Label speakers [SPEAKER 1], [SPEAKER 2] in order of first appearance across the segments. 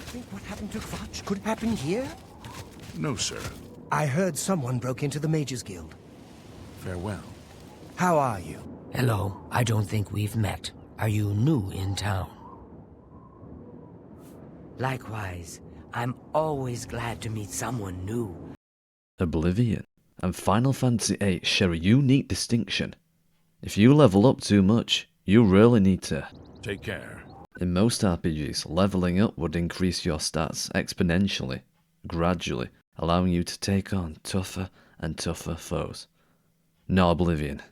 [SPEAKER 1] think what happened to Kvatch could happen here?
[SPEAKER 2] No, sir.
[SPEAKER 1] I heard someone broke into the Mages Guild.
[SPEAKER 2] Farewell.
[SPEAKER 1] How are you?
[SPEAKER 3] Hello, I don't think we've met. Are you new in town? Likewise, I'm always glad to meet someone new.
[SPEAKER 4] Oblivion and Final Fantasy VIII share a unique distinction. If you level up too much, you really need to.
[SPEAKER 2] Take care.
[SPEAKER 4] In most RPGs, leveling up would increase your stats exponentially, gradually, allowing you to take on tougher and tougher foes. Not Oblivion.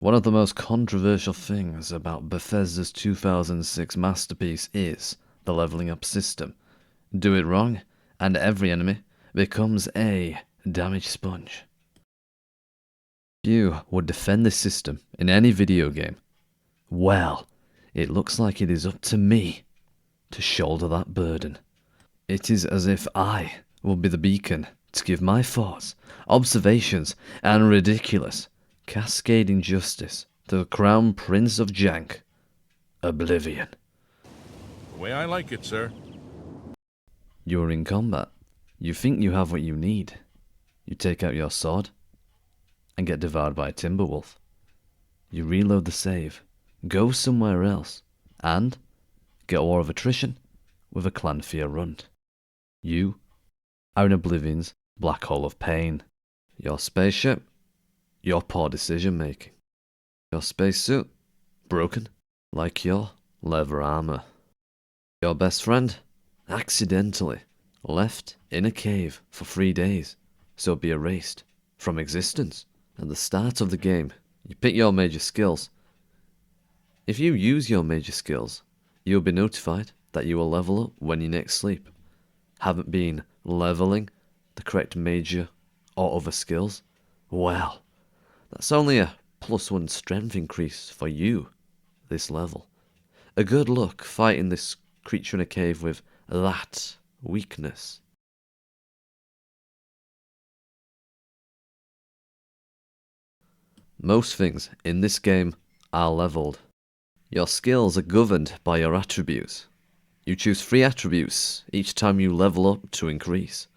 [SPEAKER 4] One of the most controversial things about Bethesda's 2006 masterpiece is the leveling up system. Do it wrong, and every enemy becomes a damage sponge. You would defend this system in any video game. Well, it looks like it is up to me to shoulder that burden. It is as if I will be the beacon to give my thoughts, observations, and ridiculous, cascading justice to the Crown Prince of Jank, Oblivion.
[SPEAKER 2] The way I like it, sir.
[SPEAKER 4] You're in combat. You think you have what you need. You take out your sword and get devoured by a timber wolf. You reload the save, go somewhere else, and get a war of attrition with a clan fear runt. You are in Oblivion's black hole of pain. Your spaceship, your poor decision making. Your spacesuit, broken like your leather armor. Your best friend, accidentally left in a cave for 3 days, so be erased from existence. At the start of the game, you pick your major skills. If you use your major skills, you'll be notified that you will level up when you next sleep. Haven't been leveling the correct major or other skills? Well, that's only a +1 strength increase for you this level. A good luck fighting this creature in a cave with that weakness. Most things in this game are leveled. Your skills are governed by your attributes. You choose 3 attributes each time you level up to increase.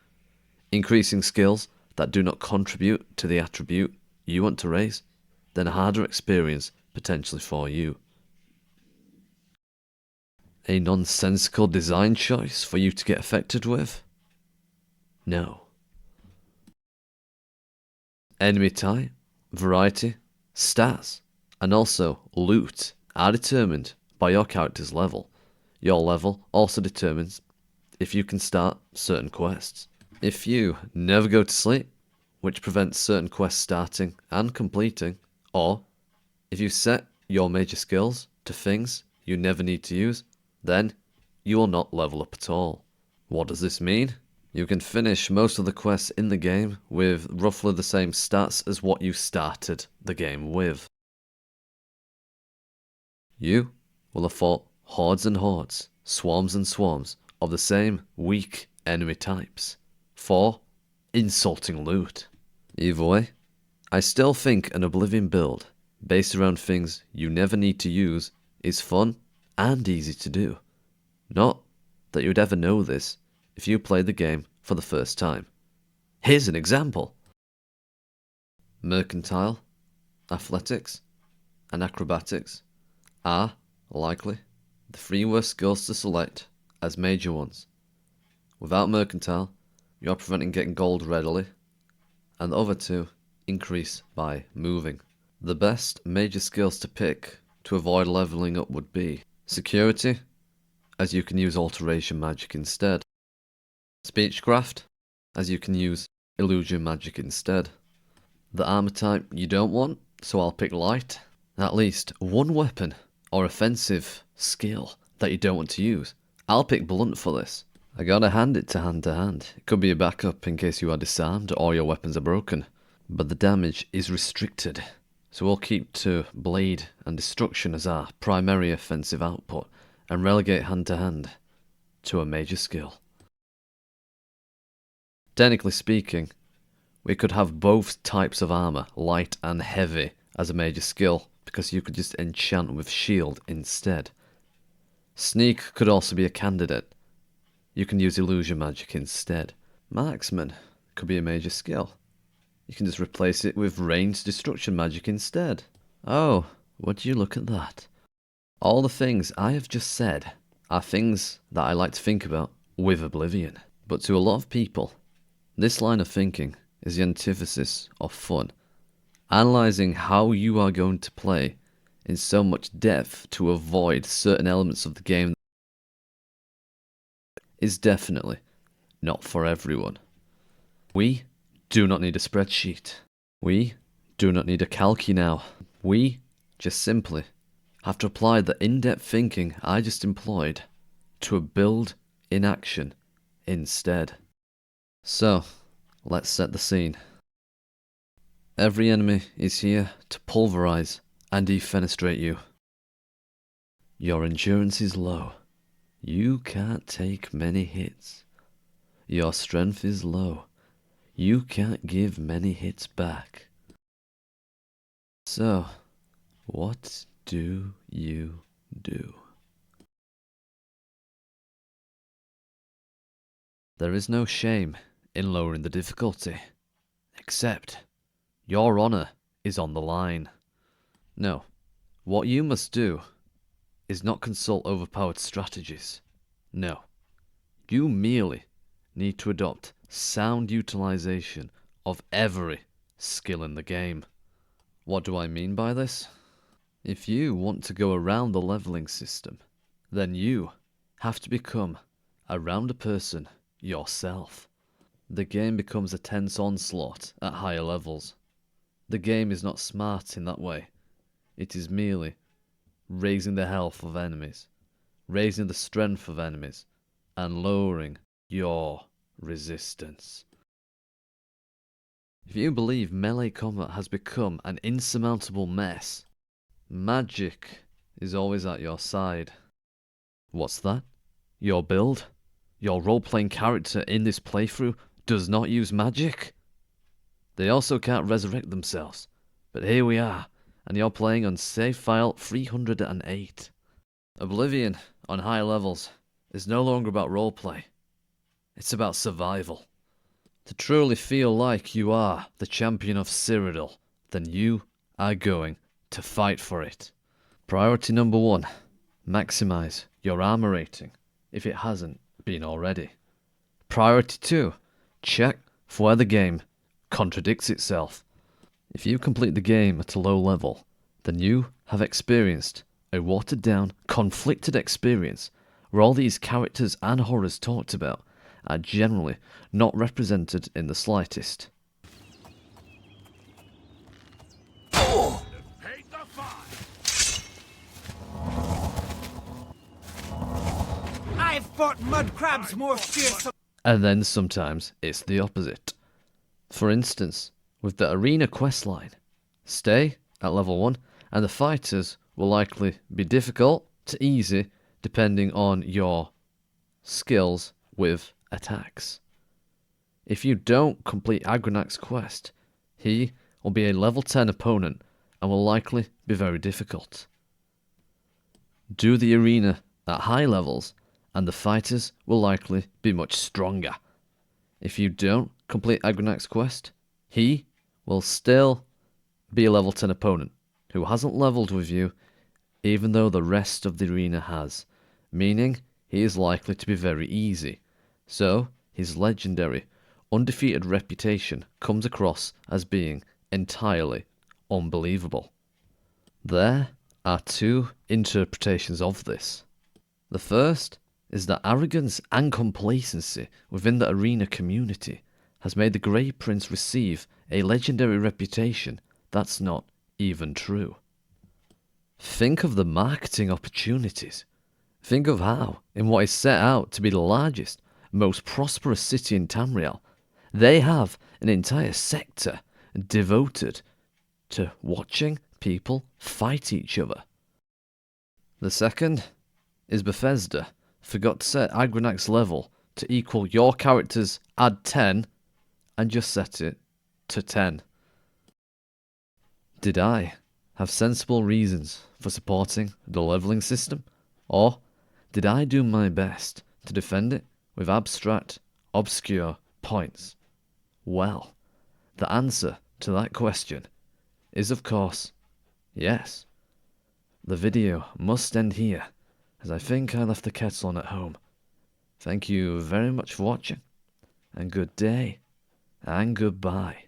[SPEAKER 4] Increasing skills that do not contribute to the attribute you want to raise, then a harder experience potentially for you. A nonsensical design choice for you to get affected with? No. Enemy type, variety, stats, and also loot are determined by your character's level. Your level also determines if you can start certain quests. If you never go to sleep, which prevents certain quests starting and completing, or if you set your major skills to things you never need to use, then you will not level up at all. What does this mean? You can finish most of the quests in the game with roughly the same stats as what you started the game with. You will have fought hordes and hordes, swarms and swarms of the same weak enemy types for insulting loot. Either way, I still think an Oblivion build based around things you never need to use is fun and easy to do. Not that you'd ever know this if you played the game for the first time. Here's an example. Mercantile, athletics, and acrobatics are, likely, the 3 worst skills to select as major ones. Without mercantile, you're preventing getting gold readily, and the other 2 increase by moving. The best major skills to pick to avoid leveling up would be security, as you can use alteration magic instead. Speechcraft, as you can use illusion magic instead. The armor type you don't want, so I'll pick light. At least one weapon or offensive skill that you don't want to use. I'll pick blunt for this. I gotta hand it to hand. It could be a backup in case you are disarmed or your weapons are broken. But the damage is restricted, so we'll keep to blade and destruction as our primary offensive output and relegate hand to hand to a major skill. Technically speaking, we could have both types of armor, light and heavy, as a major skill, because you could just enchant with shield instead. Sneak could also be a candidate, you can use illusion magic instead. Marksman could be a major skill. You can just replace it with ranged destruction magic instead. Oh, would you look at that? All the things I have just said are things that I like to think about with Oblivion. But to a lot of people, this line of thinking is the antithesis of fun. Analysing how you are going to play in so much depth to avoid certain elements of the game is definitely not for everyone. We do not need a spreadsheet. We do not need a calci now. We just simply have to apply the in-depth thinking I just employed to a build in action instead. So, let's set the scene. Every enemy is here to pulverize and defenestrate you. Your endurance is low. You can't take many hits. Your strength is low. You can't give many hits back. So, what do you do? There is no shame in lowering the difficulty, except your honor is on the line. No, what you must do is not consult overpowered strategies. No, you merely need to adopt sound utilization of every skill in the game. What do I mean by this? If you want to go around the leveling system, then you have to become a rounder person yourself. The game becomes a tense onslaught at higher levels. The game is not smart in that way. It is merely raising the health of enemies, raising the strength of enemies, and lowering your resistance. If you believe melee combat has become an insurmountable mess, magic is always at your side. What's that? Your build? Your role-playing character in this playthrough does not use magic? They also can't resurrect themselves. But here we are, and you're playing on save file 308. Oblivion, on high levels, is no longer about roleplay. It's about survival. To truly feel like you are the champion of Cyrodiil, then you are going to fight for it. Priority number 1, maximize your armor rating, if it hasn't been already. Priority 2, check for where the game contradicts itself. If you complete the game at a low level, then you have experienced a watered down, conflicted experience where all these characters and horrors talked about are generally not represented in the slightest.
[SPEAKER 1] I've fought mud crabs more fearsome.
[SPEAKER 4] And then sometimes it's the opposite. For instance, with the arena questline, stay at level 1 and the fighters will likely be difficult to easy depending on your skills with attacks. If you don't complete Agronach's quest, he will be a level 10 opponent and will likely be very difficult. Do the arena at high levels and the fighters will likely be much stronger. If you don't complete Agronach's quest, he will still be a level 10 opponent who hasn't leveled with you even though the rest of the arena has, meaning he is likely to be very easy. So his legendary, undefeated reputation comes across as being entirely unbelievable. There are two interpretations of this. The first is that arrogance and complacency within the arena community has made the Grey Prince receive a legendary reputation that's not even true. Think of the marketing opportunities. Think of how, in what is set out to be the largest, most prosperous city in Tamriel, they have an entire sector devoted to watching people fight each other. The second is Bethesda forgot to set Agronach's level to equal your character's add 10 and just set it to 10. Did I have sensible reasons for supporting the leveling system? Or did I do my best to defend it with abstract, obscure points? Well, the answer to that question is, of course, yes. The video must end here, as I think I left the kettle on at home. Thank you very much for watching, and good day, and goodbye.